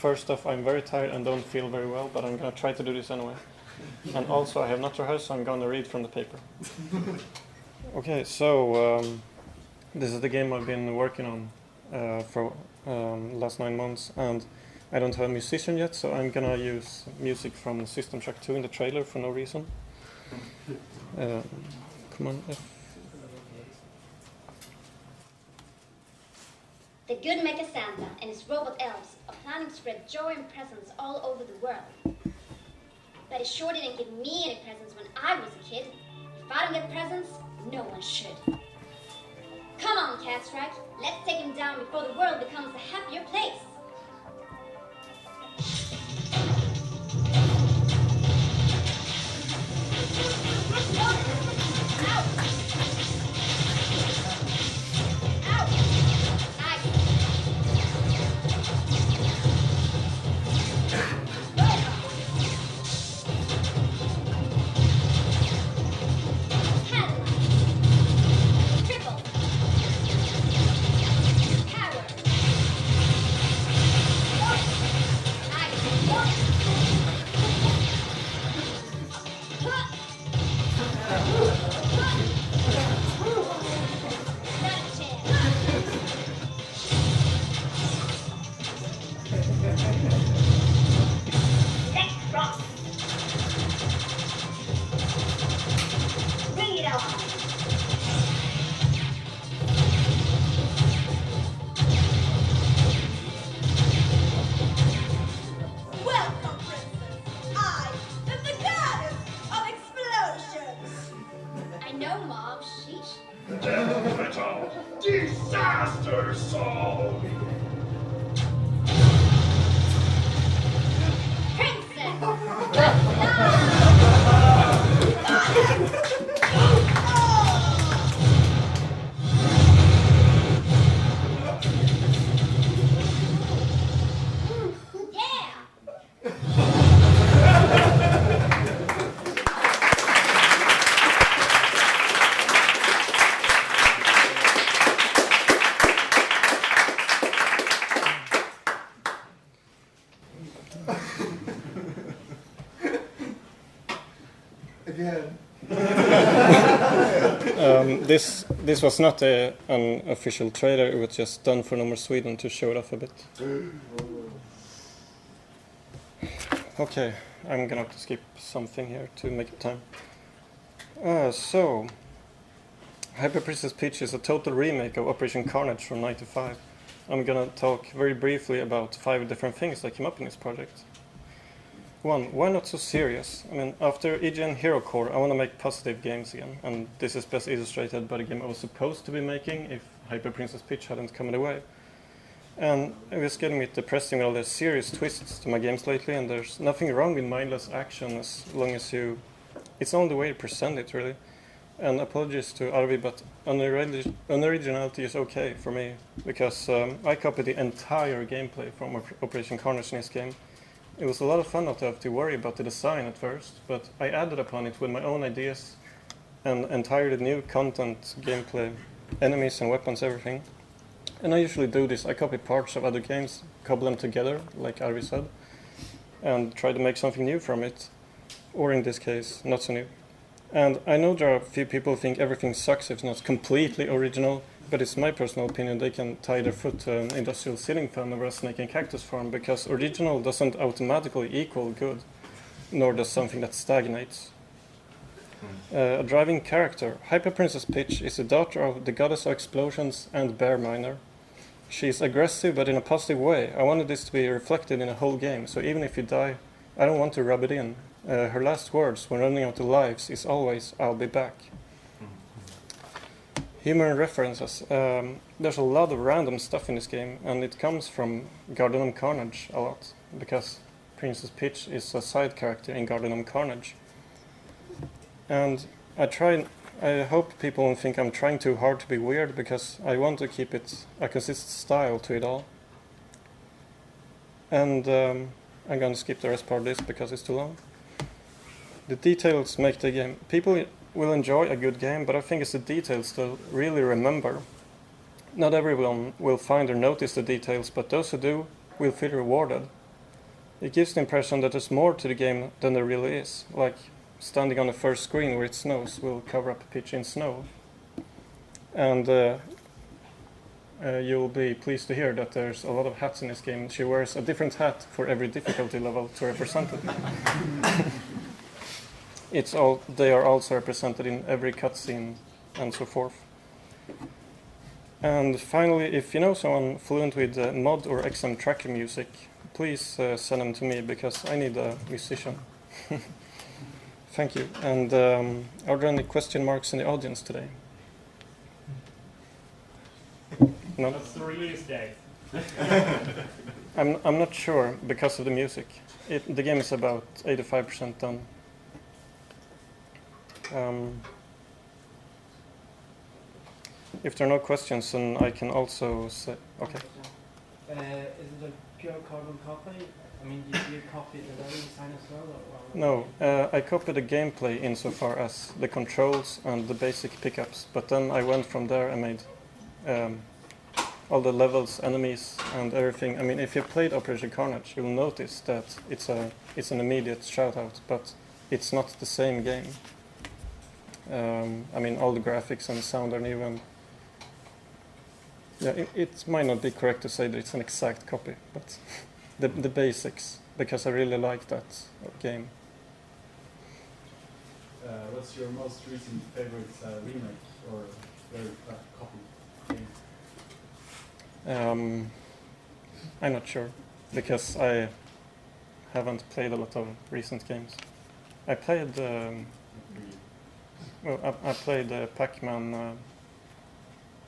first off, I'm very tired and don't feel very well, but I'm gonna try to do this anyway. And also, I have not rehearsed, so I'm gonna read from the paper. Okay, so this is the game I've been working on for last 9 months, and I don't have a musician yet, so I'm gonna use music from System Shock 2 in the trailer for no reason. Come on. The good Mecha Santa and his robot elves are planning to spread joy and presents all over the world. But he sure didn't give me any presents when I was a kid. If I don't get presents, no one should. Come on, Catstrike, let's take him down before the world becomes a happier place. Disaster Song! Again. This was not an official trailer, it was just done for No More Sweden to show it off a bit. Okay, I'm gonna have to skip something here to make it time. So, Hyper Princess Peach is a total remake of Operation Carnage from '95. I'm gonna talk very briefly about 5 different things that came up in this project. 1. Why not so serious? I mean, after EGN Hero Core, I want to make positive games again, and this is best illustrated by the game I was supposed to be making if Hyper Princess Peach hadn't come away. And it was getting me depressing with all the serious twists to my games lately, and there's nothing wrong with mindless action as long as you... It's only the way you present it, really. And apologies to Arvi, but unoriginality is okay for me, because I copied the entire gameplay from Operation Carnage in this game. It was a lot of fun not to have to worry about the design at first, but I added upon it with my own ideas and entirely new content, gameplay, enemies and weapons, everything. And I usually do this, I copy parts of other games, cobble them together, like Arvi said, and try to make something new from it, or in this case, not so new. And I know there are a few people who think everything sucks if it's not completely original, but it's my personal opinion they can tie their foot to an industrial ceiling fan over a snake and cactus farm, because original doesn't automatically equal good, nor does something that stagnates. A driving character. Hyper Princess Peach is the daughter of the goddess of explosions and bear miner. She is aggressive, but in a positive way. I wanted this to be reflected in a whole game, so even if you die, I don't want to rub it in. Her last words when running out of lives is always, "I'll be back." Humor references. There's a lot of random stuff in this game, and it comes from Garden of Carnage a lot, because Princess Peach is a side character in Garden of Carnage. And I hope people won't think I'm trying too hard to be weird, because I want to keep it a consistent style to it all. And I'm going to skip the rest part of this because it's too long. The details make the game. People will enjoy a good game, but I think it's the details they'll really remember. Not everyone will find or notice the details, but those who do will feel rewarded. It gives the impression that there's more to the game than there really is, like standing on the first screen where it snows will cover up Peach in snow. And you'll be pleased to hear that there's a lot of hats in this game. She wears a different hat for every difficulty level to represent it. They are also represented in every cutscene and so forth. And finally, if you know someone fluent with mod or XM tracker music, please send them to me because I need a musician. Thank you. And are there any question marks in the audience today? No? What's the release date? I'm not sure because of the music. The game is about 85% done. If there are no questions, then I can also say, okay. Is it a pure carbon copy? I mean, did you copy the level design as well? No, I copied the gameplay insofar as the controls and the basic pickups, but then I went from there and made all the levels, enemies, and everything. I mean, if you played Operation Carnage, you'll notice that it's an immediate shout-out, but it's not the same game. I mean, all the graphics and sound are new, and yeah, it might not be correct to say that it's an exact copy, but the basics, because I really like that game. What's your most recent favorite remake or copy game? I'm not sure, because I haven't played a lot of recent games. I played I played Pac-Man,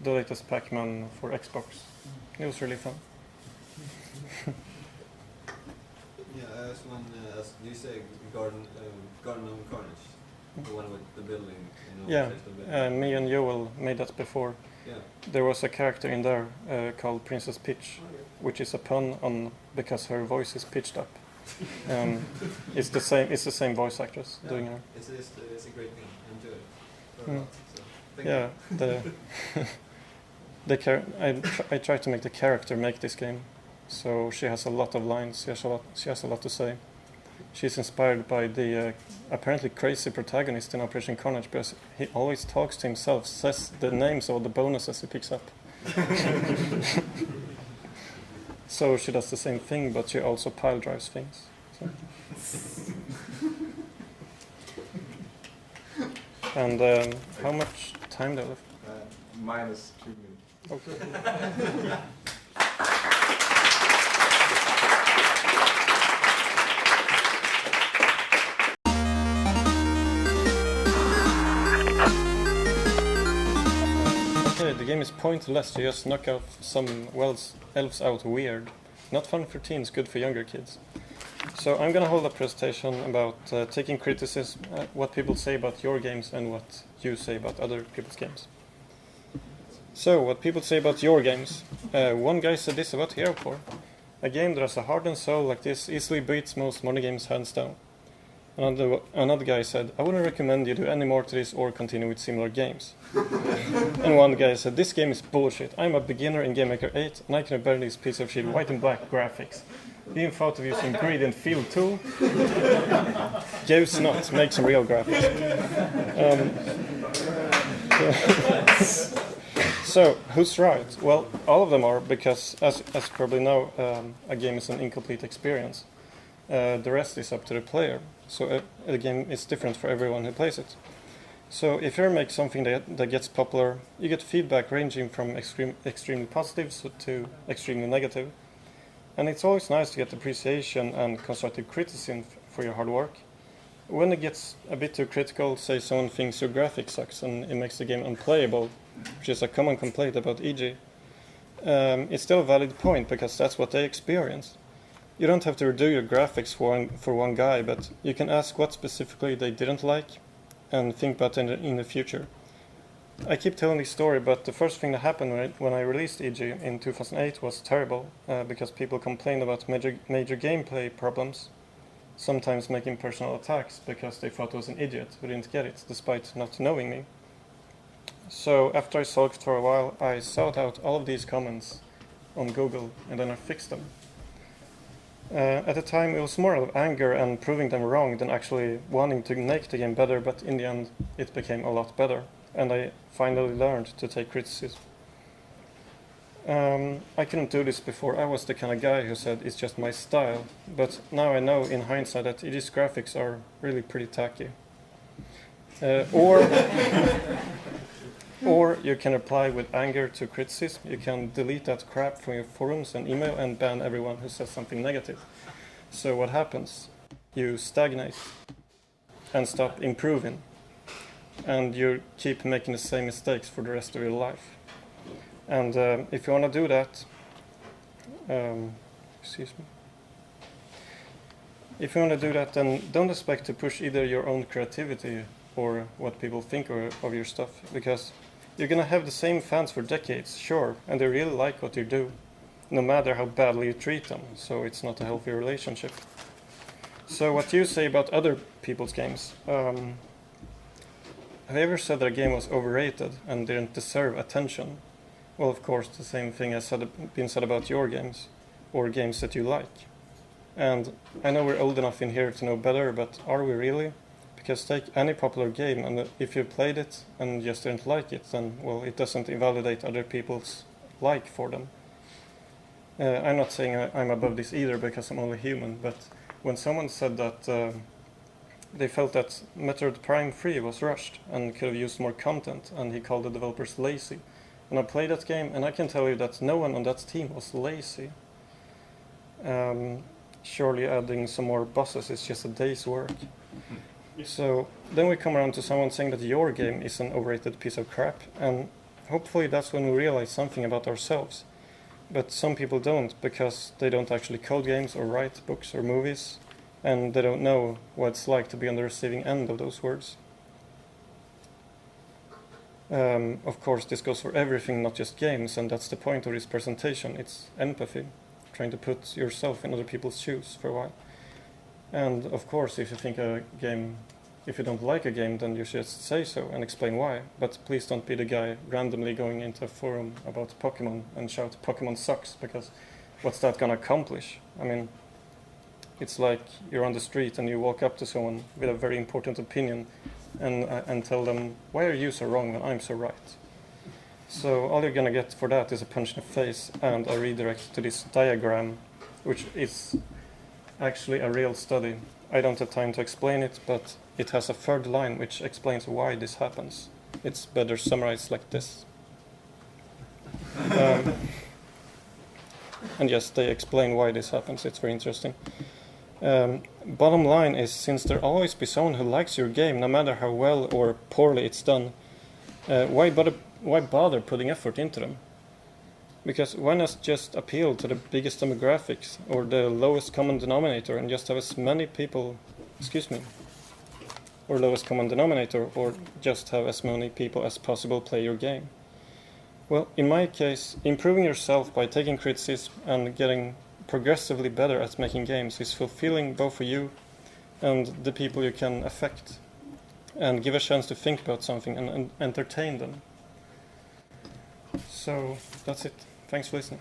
the latest Pac-Man for Xbox. It was really fun. Yeah, as one, as you say, Garden of Carnage, the one with the building. Yeah, me and Joel made that before. Yeah. There was a character in there called Princess Pitch, which is a pun on because her voice is pitched up. It's the same voice actress doing her. It's a great game. I enjoy it a lot. So thank you. I tried to make the character make this game, so she has a lot of lines. She has a lot to say. She's inspired by the apparently crazy protagonist in Operation Carnage because he always talks to himself, says the names of the bonuses he picks up. So she does the same thing, but she also pile drives things. So. And how much time do I left? Minus 2 minutes. Okay. Okay, the game is pointless. You just knock off some elves out weird. Not fun for teens, good for younger kids. So I'm gonna hold a presentation about taking criticism, what people say about your games and what you say about other people's games. So, what people say about your games. One guy said this about Hero Core. A game that has a heart and soul like this easily beats most modern games hands down. Another guy said, I wouldn't recommend you do any more to this or continue with similar games. And one guy said, this game is bullshit. I'm a beginner in GameMaker 8 and I can barely this piece of shit white and black graphics. Even thought of using gradient field tool. Use not, make some real graphics. So, who's right? Well, all of them are, because as you probably know, a game is an incomplete experience. The rest is up to the player. So a game is different for everyone who plays it. So if you make something that gets popular, you get feedback ranging from extremely positive to extremely negative. And it's always nice to get appreciation and constructive criticism for your hard work. When it gets a bit too critical, say someone thinks your graphics sucks and it makes the game unplayable, which is a common complaint about EG, it's still a valid point because that's what they experienced. You don't have to redo your graphics for one guy, but you can ask what specifically they didn't like and think about it in the future. I keep telling this story, but the first thing that happened when I released EG in 2008 was terrible, because people complained about major gameplay problems, sometimes making personal attacks because they thought I was an idiot who didn't get it, despite not knowing me. So after I sulked for a while, I sought out all of these comments on Google and then I fixed them. At the time, it was more of anger and proving them wrong than actually wanting to make the game better, but in the end, it became a lot better, and I finally learned to take criticism. I couldn't do this before. I was the kind of guy who said it's just my style, but now I know in hindsight that these graphics are really pretty tacky. Or you can reply with anger to criticism. You can delete that crap from your forums and email and ban everyone who says something negative. So what happens? You stagnate and stop improving, and you keep making the same mistakes for the rest of your life. And if you want to do that, if you want to do that, then don't expect to push either your own creativity or what people think of your stuff, because you're going to have the same fans for decades, sure, and they really like what you do, no matter how badly you treat them, so it's not a healthy relationship. So what do you say about other people's games? Have you ever said that a game was overrated and didn't deserve attention? Well, of course, the same thing has been said about your games, or games that you like. And I know we're old enough in here to know better, but are we really? Because take any popular game, and if you played it and just didn't like it, then, well, it doesn't invalidate other people's like for them. I'm not saying I'm above this either, because I'm only human, but when someone said that they felt that Metroid Prime 3 was rushed and could have used more content, and he called the developers lazy. And I played that game, and I can tell you that no one on that team was lazy. Surely adding some more bosses is just a day's work. So then we come around to someone saying that your game is an overrated piece of crap, and hopefully that's when we realize something about ourselves. But some people don't, because they don't actually code games or write books or movies, and they don't know what it's like to be on the receiving end of those words. Of course, this goes for everything, not just games, and that's the point of this presentation. It's empathy, trying to put yourself in other people's shoes for a while. And of course, if you don't like a game, then you should say so and explain why. But please don't be the guy randomly going into a forum about Pokemon and shout Pokemon sucks, because what's that gonna accomplish? I mean, it's like you're on the street and you walk up to someone with a very important opinion and tell them, why are you so wrong when I'm so right? So all you're gonna get for that is a punch in the face and a redirect to this diagram, which is actually a real study. I don't have time to explain it, but it has a third line which explains why this happens. It's better summarized like this. And yes, they explain why this happens. It's very interesting. Bottom line is, since there'll always be someone who likes your game, no matter how well or poorly it's done, why bother putting effort into them? Because why not just appeal to the biggest demographics or the lowest common denominator and just have as many people, or lowest common denominator, or just have as many people as possible play your game? Well, in my case, improving yourself by taking criticism and getting progressively better at making games is fulfilling both for you and the people you can affect, and give a chance to think about something and entertain them. So that's it. Thanks for listening.